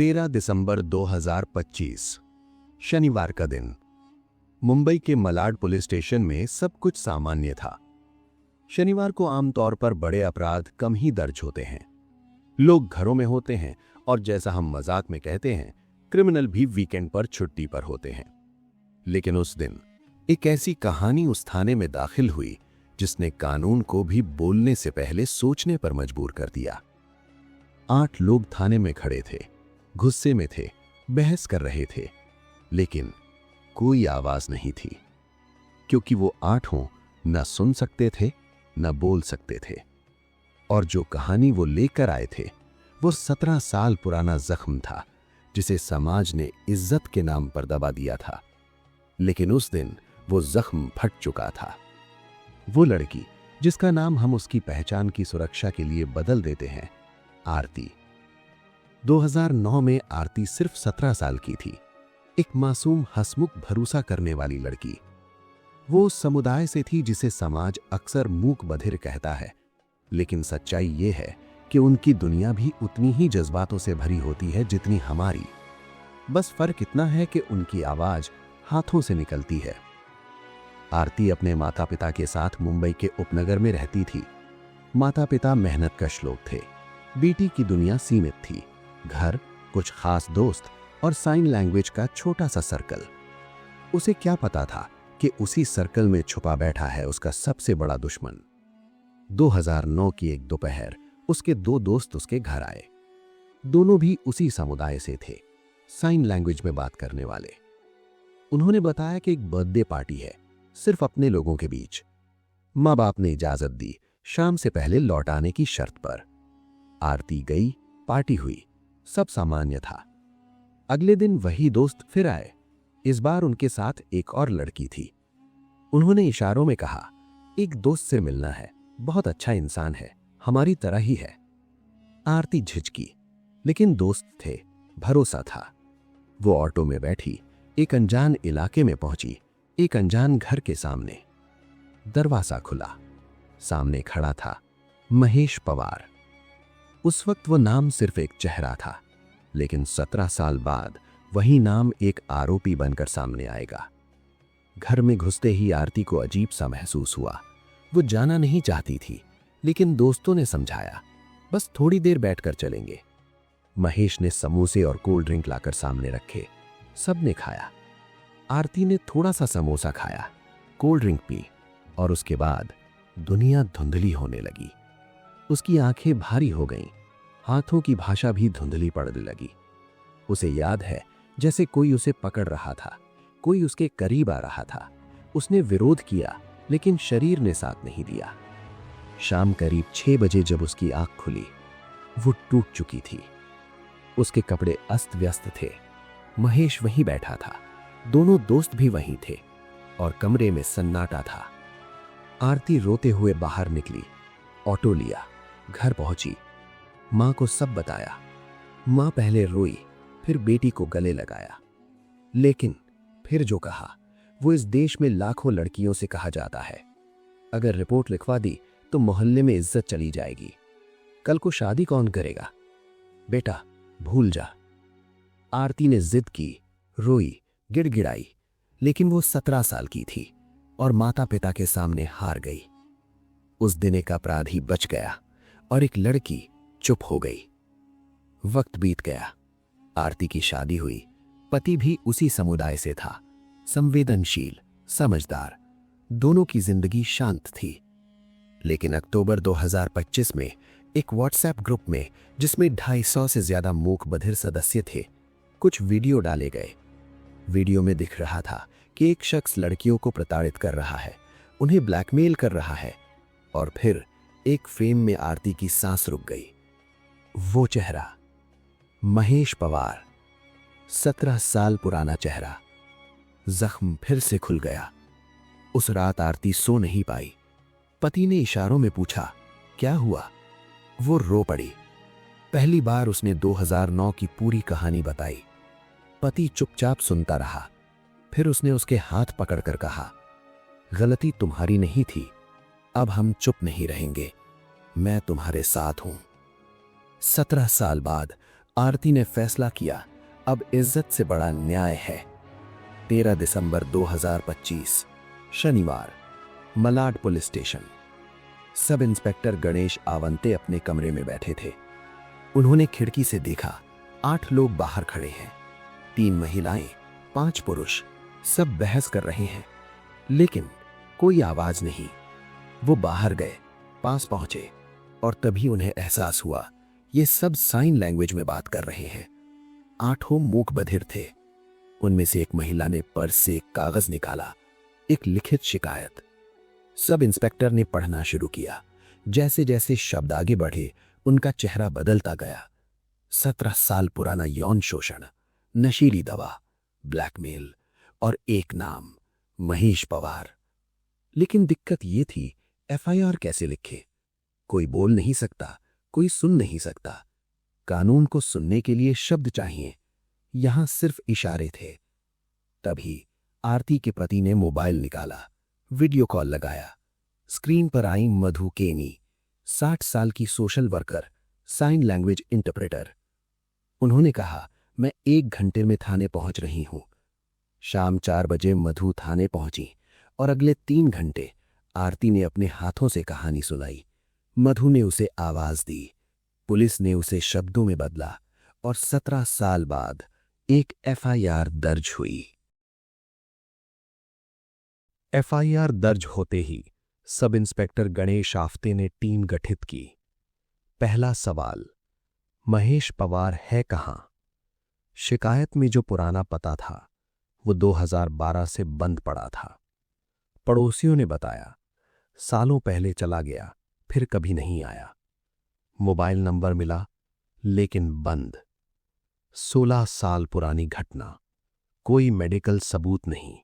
13 दिसंबर 2025 शनिवार का दिन। मुंबई के मलाड पुलिस स्टेशन में सब कुछ सामान्य था। शनिवार को आमतौर पर बड़े अपराध कम ही दर्ज होते हैं। लोग घरों में होते हैं और जैसा हम मजाक में कहते हैं, क्रिमिनल भी वीकेंड पर छुट्टी पर होते हैं। लेकिन उस दिन एक ऐसी कहानी उस थाने में दाखिल हुई जिसने कानून को भी बोलने से पहले सोचने पर मजबूर कर दिया। 8 लोग थाने में खड़े थे, गुस्से में थे, बहस कर रहे थे, लेकिन कोई आवाज नहीं थी, क्योंकि वो 8 न सुन सकते थे न बोल सकते थे। और जो कहानी वो लेकर आए थे वो 17 साल पुराना जख्म था जिसे समाज ने इज्जत के नाम पर दबा दिया था। लेकिन उस दिन वो जख्म फट चुका था। वो लड़की जिसका नाम हम उसकी पहचान की सुरक्षा के लिए बदल देते हैं, आरती। 2009 में आरती सिर्फ 17 साल की थी, एक मासूम, हंसमुख, भरोसा करने वाली लड़की। वो उस समुदाय से थी जिसे समाज अक्सर मूक बधिर कहता है, लेकिन सच्चाई ये है कि उनकी दुनिया भी उतनी ही जज्बातों से भरी होती है जितनी हमारी। बस फर्क इतना है कि उनकी आवाज हाथों से निकलती है। आरती अपने माता पिता के साथ मुंबई के उपनगर में रहती थी। माता पिता मेहनतकश लोग थे। बेटी की दुनिया सीमित थी, घर, कुछ खास दोस्त और साइन लैंग्वेज का छोटा सा सर्कल। उसे क्या पता था कि उसी सर्कल में छुपा बैठा है उसका सबसे बड़ा दुश्मन। 2009 की एक दोपहर उसके 2 दोस्त उसके घर आए। दोनों भी उसी समुदाय से थे, साइन लैंग्वेज में बात करने वाले। उन्होंने बताया कि एक बर्थडे पार्टी है, सिर्फ अपने लोगों के बीच। माँ बाप ने इजाजत दी, शाम से पहले लौट आने की शर्त पर। आरती गई, पार्टी हुई, सब सामान्य था। अगले दिन वही दोस्त फिर आए। इस बार उनके साथ एक और लड़की थी। उन्होंने इशारों में कहा, एक दोस्त से मिलना है, बहुत अच्छा इंसान है, हमारी तरह ही है। आरती झिझकी, लेकिन दोस्त थे, भरोसा था। वो ऑटो में बैठी एक अनजान इलाके में पहुंची, एक अनजान घर के सामने। दरवाजा खुला, सामने खड़ा था महेश पवार। उस वक्त वो नाम सिर्फ एक चेहरा था, लेकिन 17 साल बाद वही नाम एक आरोपी बनकर सामने आएगा। घर में घुसते ही आरती को अजीब सा महसूस हुआ। वो जाना नहीं चाहती थी, लेकिन दोस्तों ने समझाया, बस थोड़ी देर बैठकर चलेंगे। महेश ने समोसे और कोल्ड ड्रिंक लाकर सामने रखे, सबने खाया। आरती ने थोड़ा सा समोसा खाया, कोल्ड ड्रिंक पी, और उसके बाद दुनिया धुंधली होने लगी। उसकी आंखें भारी हो गईं, हाथों की भाषा भी धुंधली पड़ने लगी। उसे याद है जैसे कोई उसे पकड़ रहा था, कोई उसके करीब आ रहा था। उसने विरोध किया, लेकिन शरीर ने साथ नहीं दिया। शाम करीब 6 बजे जब उसकी आंख खुली, वो टूट चुकी थी। उसके कपड़े अस्त व्यस्त थे। महेश वहीं बैठा था, दोनों दोस्त भी वहीं थे, और कमरे में सन्नाटा था। आरती रोते हुए बाहर निकली, ऑटो लिया, घर पहुंची, मां को सब बताया। मां पहले रोई, फिर बेटी को गले लगाया। लेकिन फिर जो कहा वो इस देश में लाखों लड़कियों से कहा जाता है, अगर रिपोर्ट लिखवा दी तो मोहल्ले में इज्जत चली जाएगी। कल को शादी कौन करेगा? बेटा भूल जा। आरती ने जिद की, रोई, गिड़गिड़ाई, लेकिन वो 17 साल की थी और माता पिता के सामने हार गई। उस दिन एक अपराधी बच गया और एक लड़की चुप हो गई। वक्त बीत गया, आरती की शादी हुई। पति भी उसी समुदाय से था, संवेदनशील, समझदार। दोनों की जिंदगी शांत थी। लेकिन अक्टूबर 2025 में एक व्हाट्सएप ग्रुप में, जिसमें 250 से ज्यादा मूक बधिर सदस्य थे, कुछ वीडियो डाले गए। वीडियो में दिख रहा था कि एक शख्स लड़कियों को प्रताड़ित कर रहा है, उन्हें ब्लैकमेल कर रहा है। और फिर एक फ्रेम में आरती की सांस रुक गई। वो चेहरा, महेश पवार, 17 साल पुराना चेहरा। जख्म फिर से खुल गया। उस रात आरती सो नहीं पाई। पति ने इशारों में पूछा, क्या हुआ? वो रो पड़ी। पहली बार उसने 2009 की पूरी कहानी बताई। पति चुपचाप सुनता रहा। फिर उसने उसके हाथ पकड़कर कहा, गलती तुम्हारी नहीं थी, अब हम चुप नहीं रहेंगे, मैं तुम्हारे साथ हूं। 17 साल बाद आरती ने फैसला किया, अब इज्जत से बड़ा न्याय है। 13 दिसंबर 2025 शनिवार, Malad police station. Sub inspector Ganesh Awante अपने कमरे में बैठे थे। उन्होंने खिड़की से देखा, 8 लोग बाहर खड़े हैं। 3 महिलाएं, 5 पुरुष, सब बहस कर रहे हैं, लेकिन कोई आवाज नहीं। वो बाहर गए, पास पहुंचे, और तभी उन्हें एहसास हुआ ये सब साइन लैंग्वेज में बात कर रहे हैं। 8 मूक बधिर थे। उनमें से एक महिला ने पर्स से एक कागज निकाला, एक लिखित शिकायत। सब इंस्पेक्टर ने पढ़ना शुरू किया। जैसे जैसे शब्द आगे बढ़े, उनका चेहरा बदलता गया। 17 साल पुराना यौन शोषण, नशीली दवा, ब्लैकमेल, और एक नाम, महेश पवार। लेकिन दिक्कत ये थी, एफआईआर कैसे लिखे? कोई बोल नहीं सकता, कोई सुन नहीं सकता। कानून को सुनने के लिए शब्द चाहिए, यहां सिर्फ इशारे थे। तभी आरती के पति ने मोबाइल निकाला, वीडियो कॉल लगाया। स्क्रीन पर आई मधु केनी, 60 साल की social worker, sign language interpreter. उन्होंने कहा, मैं 1 घंटे में थाने पहुंच रही हूं। शाम 4 बजे मधु थाने पहुंची और अगले 3 घंटे आरती ने अपने हाथों से कहानी सुनाई। मधु ने उसे आवाज दी, पुलिस ने उसे शब्दों में बदला, और 17 साल बाद एक एफआईआर दर्ज हुई। एफआईआर दर्ज होते ही सब इंस्पेक्टर गणेश आफते ने टीम गठित की। पहला सवाल, महेश पवार है कहां? शिकायत में जो पुराना पता था वो 2012 से बंद पड़ा था। पड़ोसियों ने बताया, सालों पहले चला गया, फिर कभी नहीं आया। मोबाइल नंबर मिला, लेकिन बंद। 16 साल पुरानी घटना, कोई मेडिकल सबूत नहीं,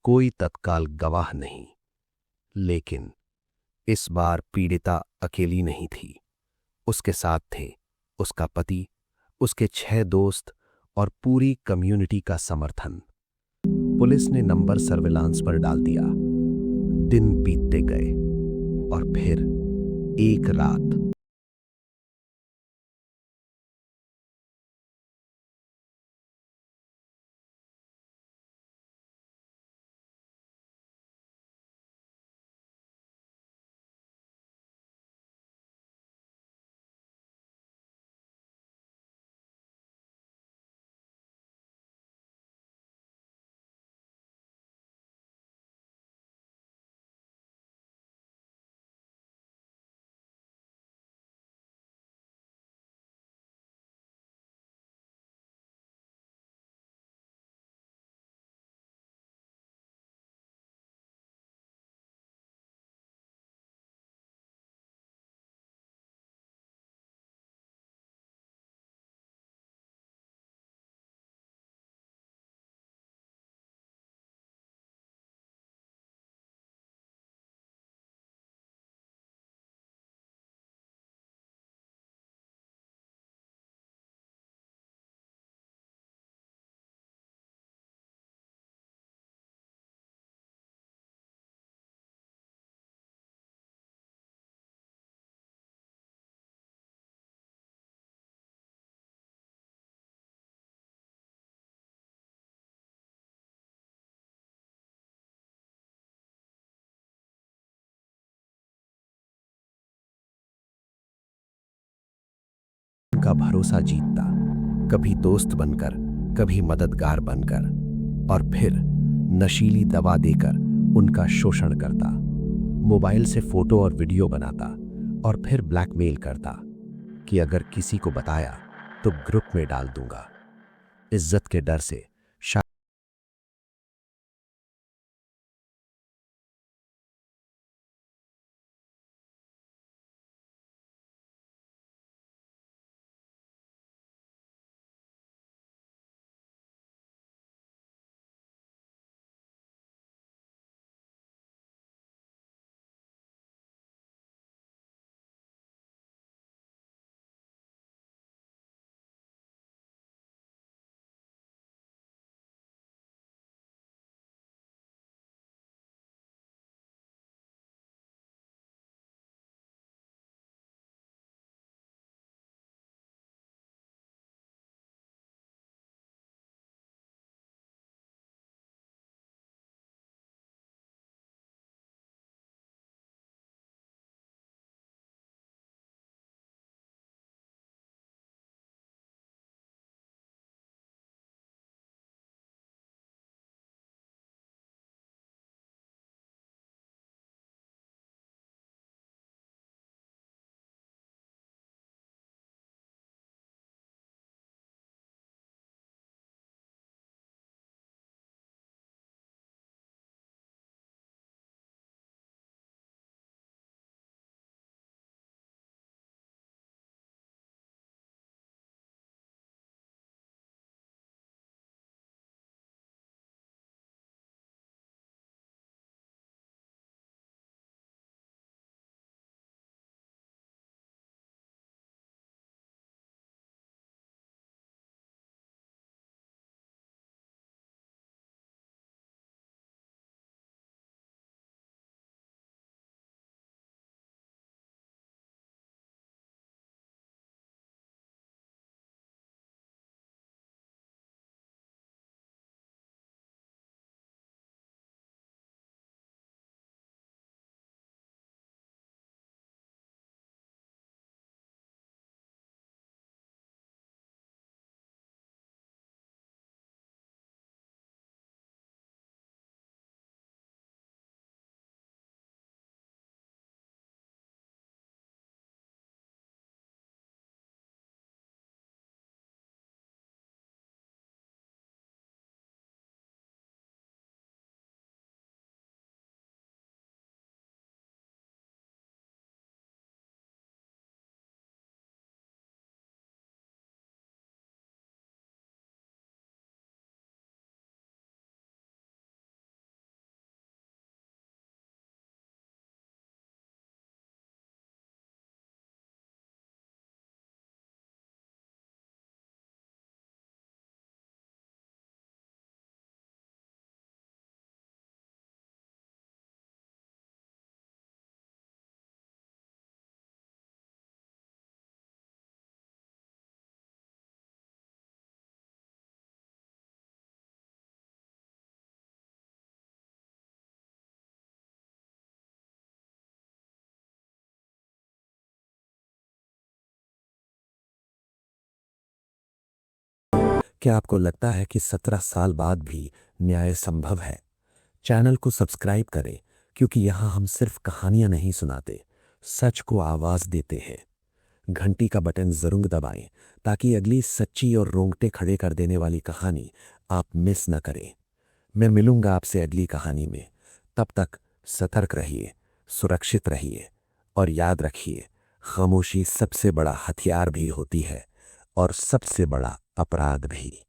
कोई तत्काल गवाह नहीं। लेकिन इस बार पीड़िता अकेली नहीं थी। उसके साथ थे उसका पति, उसके 6 दोस्त और पूरी कम्युनिटी का समर्थन। पुलिस ने नंबर सर्विलांस पर डाल दिया। दिन बीतते गए और फिर एक रात का भरोसा जीतता, कभी दोस्त बनकर, कभी मददगार बनकर, और फिर नशीली दवा देकर उनका शोषण करता। मोबाइल से फोटो और वीडियो बनाता और फिर ब्लैकमेल करता कि अगर किसी को बताया तो ग्रुप में डाल दूंगा। इज्जत के डर से क्या आपको लगता है कि 17 साल बाद भी न्याय संभव है? चैनल को सब्सक्राइब करें, क्योंकि यहाँ हम सिर्फ कहानियां नहीं सुनाते, सच को आवाज देते हैं। घंटी का बटन जरूर दबाएं ताकि अगली सच्ची और रोंगटे खड़े कर देने वाली कहानी आप मिस न करें। मैं मिलूंगा आपसे अगली कहानी में। तब तक सतर्क रहिए, सुरक्षित रहिए और याद रखिए, खामोशी सबसे बड़ा हथियार भी होती है और सबसे बड़ा अपराध भी।